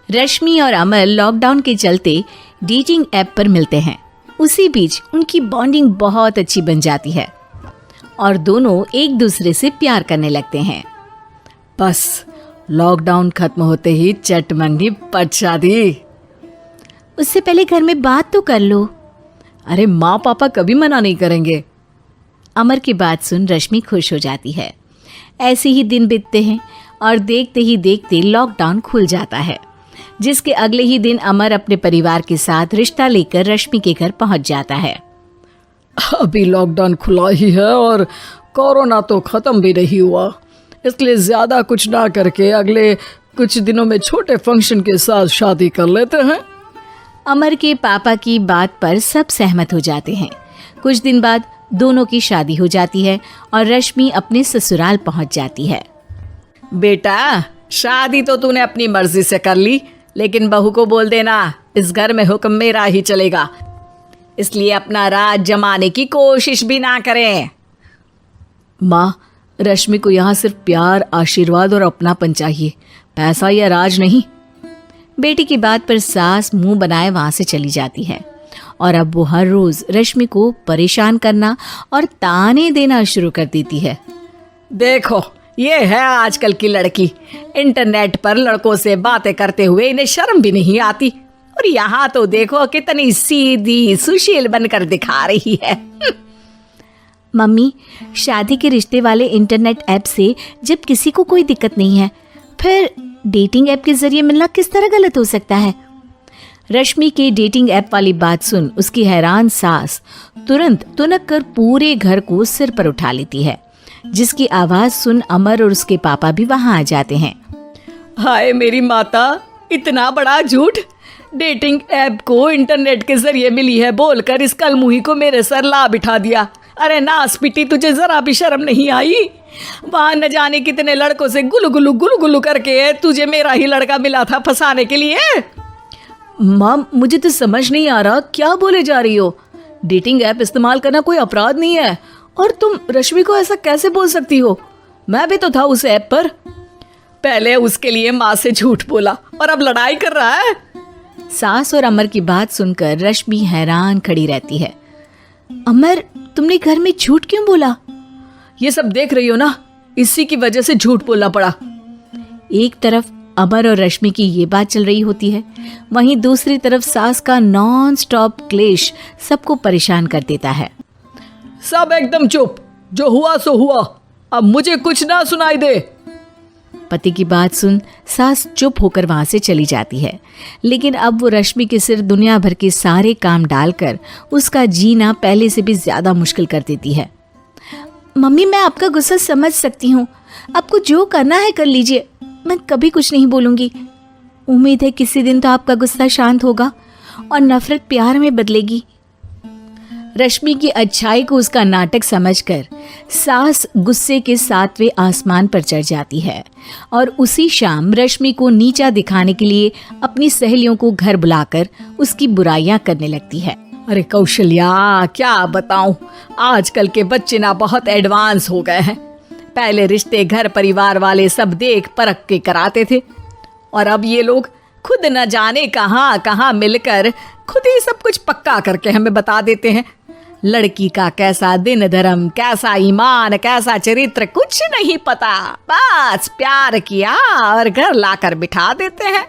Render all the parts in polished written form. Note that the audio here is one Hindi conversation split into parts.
रश्मि और अमर लॉकडाउन के चलते डेटिंग ऐप पर मिलते हैं। उसी बीच उनकी बॉन्डिंग बहुत अच्छी बन जाती है और दोनों एक दूसरे से प्यार करने लगते हैं। बस लॉकडाउन खत्म होते ही चट मंडी पट शादी। उससे पहले घर में बात तो कर लो। अरे माँ पापा कभी मना नहीं करेंगे। अमर की बात सुन रश्मि खुश हो जाती है। ऐसे ही दिन बीतते हैं और देखते ही देखते लॉकडाउन खुल जाता है, जिसके अगले ही दिन अमर अपने परिवार के साथ रिश्ता लेकर रश्मि के घर पहुंच जाता है। अभी लॉकडाउन खुला ही है और कोरोना तो खत्म भी नहीं हुआ, इसलिए ज्यादा कुछ ना करके अगले कुछ दिनों में छोटे फंक्शन के साथ शादी कर लेते हैं। अमर के पापा की बात पर सब सहमत हो जाते हैं। कुछ दिन बाद दोनों की शादी हो जाती है और रश्मि अपने ससुराल पहुंच जाती है। बेटा, शादी तो तूने अपनी मर्जी से कर ली, लेकिन बहू को बोल देना इस घर में हुक्म मेरा ही चलेगा, इसलिए अपना राज जमाने की कोशिश भी ना करें। माँ, रश्मि को यहाँ सिर्फ प्यार, आशीर्वाद और अपनापन चाहिए, पैसा या राज नहीं। बेटी की बात पर सास मुंह बनाए वहां से चली जाती है और अब वो हर रोज रश्मि को परेशान करना और ताने देना शुरू कर देती है। देखो, ये है आजकल की लड़की, इंटरनेट पर लड़कों से बातें करते हुए इन्हें शर्म भी नहीं आती, और यहाँ तो देखो कितनी सीधी सुशील बनकर दिखा रही है। मम्मी, शादी के रिश्ते वाले इंटरनेट ऐप से जब किसी को कोई दिक्कत नहीं है, फिर डेटिंग ऐप के जरिए मिलना किस तरह गलत हो सकता है? रश्मि के डेटिंग ऐप वाली बात सुन उसकी हैरान सास तुरंत तुनक कर पूरे घर को सिर पर उठा लेती है, जिसकी आवाज सुन अमर और उसके पापा भी वहां आ जाते हैं। हाय मेरी माता, इतना बड़ा झूठ! डेटिंग ऐप को इंटरनेट के जरिए मिली है बोलकर इस कलमुही को मेरे सर ला बिठा दिया। अरे नास पिटी, तुझे जरा भी शर्म नहीं आई? वहां न जाने कितने लड़कों से गुलू गुलू करके तुझे मेरा ही लड़का मिला था फंसाने के लिए। माँ, मुझे तो समझ नहीं आ रहा क्या बोले जा रही हो। डेटिंग ऐप इस्तेमाल करना कोई अपराध नहीं है, और तुम रश्मि को ऐसा कैसे बोल सकती हो? मैं भी तो था उस ऐप पर। पहले उसके लिए माँ से झूठ बोला और अब लड़ाई कर रहा है। सास और अमर की बात सुनकर रश्मि हैरान खड़ी रहती है। अमर, तुमने घर में झूठ क्यों बोला? ये सब देख रही हो ना, इसी की वजह से झूठ बोलना पड़ा। एक तरफ अमर और रश्मि की ये बात चल रही होती है, वहीं दूसरी तरफ सास का नॉन स्टॉप क्लेश सबको परेशान कर देता है। सब एकदम चुप, जो हुआ सो हुआ, अब मुझे कुछ ना सुनाई दे। पति की बात सुन सास चुप होकर वहां से चली जाती है, लेकिन अब वो रश्मि के सिर दुनिया भर के सारे काम डालकर उसका जीना पहले से भी ज्यादा मुश्किल कर देती है। मम्मी, मैं आपका गुस्सा समझ सकती हूँ, आपको जो करना है कर लीजिए, मैं कभी कुछ नहीं बोलूंगी। उम्मीद है किसी दिन तो आपका गुस्सा शांत होगा और नफरत प्यार में बदलेगी। रश्मि की अच्छाई को उसका नाटक समझकर सास गुस्से के 7वें आसमान पर चढ़ जाती है और उसी शाम रश्मि को नीचा दिखाने के लिए अपनी सहेलियों को घर बुलाकर उसकी बुराइयां करने लगती है। अरे कौशल्या, क्या बताऊं, आजकल के बच्चे ना बहुत एडवांस हो गए हैं। पहले रिश्ते घर परिवार वाले सब देख परख के कराते थे, और अब ये लोग खुद न जाने कहां कहां मिलकर खुद ही सब कुछ पक्का करके हमें बता देते हैं। लड़की का कैसा दिन धर्म, कैसा ईमान, कैसा चरित्र कुछ नहीं पता, बस प्यार किया और घर लाकर बिठा देते हैं।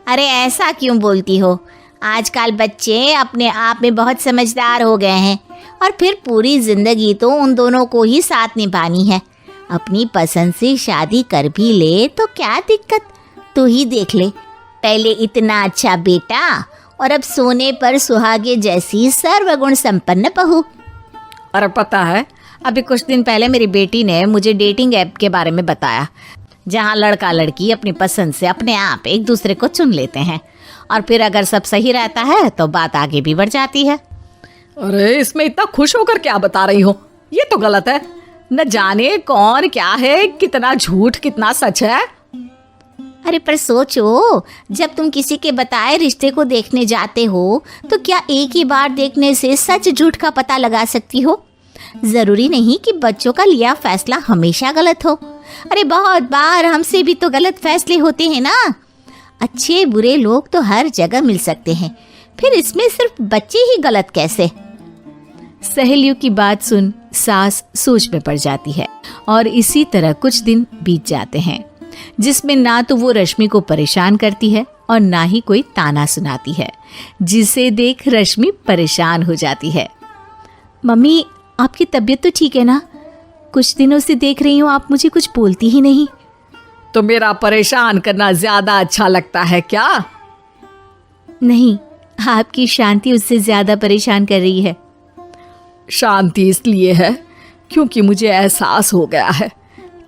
अरे ऐसा क्यों बोलती हो? आजकल बच्चे अपने आप में बहुत समझदार हो गए हैं, और फिर पूरी जिंदगी तो उन दोनों को ही साथ निभानी है। अपनी पसंद से शादी कर भी ले तो क्या दिक्कत? तू ही देख ले, पहले इतना अच्छा बेटा और अब सोने पर सुहागे जैसी सर्वगुण संपन्न बहू। और पता है, अभी कुछ दिन पहले मेरी बेटी ने मुझे डेटिंग ऐप के बारे में बताया, जहाँ लड़का लड़की अपनी पसंद से अपने आप एक दूसरे को चुन लेते हैं, और फिर अगर सब सही रहता है तो बात आगे भी बढ़ जाती है। अरे इसमें इतना खुश होकर क्या बता रही हो? ये तो गलत है। न जाने कौन क्या है, कितना झूठ कितना सच है। अरे पर सोचो, जब तुम किसी के बताए रिश्ते को देखने जाते हो तो क्या एक ही बार देखने से सच झूठ का पता लगा सकती हो? जरूरी नहीं कि बच्चों का लिया फैसला हमेशा गलत हो। अरे बहुत बार हमसे भी तो गलत फैसले होते हैं ना। अच्छे बुरे लोग तो हर जगह मिल सकते हैं, फिर इसमें सिर्फ बच्चे ही गलत कैसे? सहेलियों की बात सुन सास सोच में पड़ जाती है और इसी तरह कुछ दिन बीत जाते हैं, जिसमें ना तो वो रश्मि को परेशान करती है और ना ही कोई ताना सुनाती है, जिसे देख रश्मि परेशान हो जाती है। मम्मी, आपकी तबीयत तो ठीक है ना? कुछ दिनों से देख रही हूँ आप मुझे कुछ बोलती ही नहीं। तो मेरा परेशान करना ज्यादा अच्छा लगता है क्या? नहीं, आपकी शांति उससे ज्यादा परेशान कर रही है। शांति इसलिए है क्योंकि मुझे एहसास हो गया है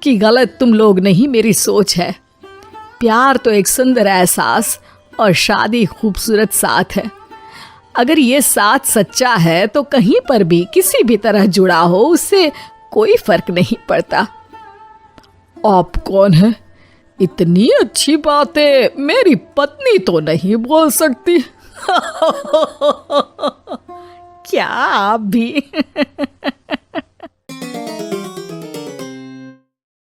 कि गलत तुम लोग नहीं, मेरी सोच है। प्यार तो एक सुंदर एहसास और शादी खूबसूरत साथ है। अगर ये साथ सच्चा है तो कहीं पर भी किसी भी तरह जुड़ा हो, उससे कोई फर्क नहीं पड़ता। आप कौन है? इतनी अच्छी बातें मेरी पत्नी तो नहीं बोल सकती। क्या आप भी?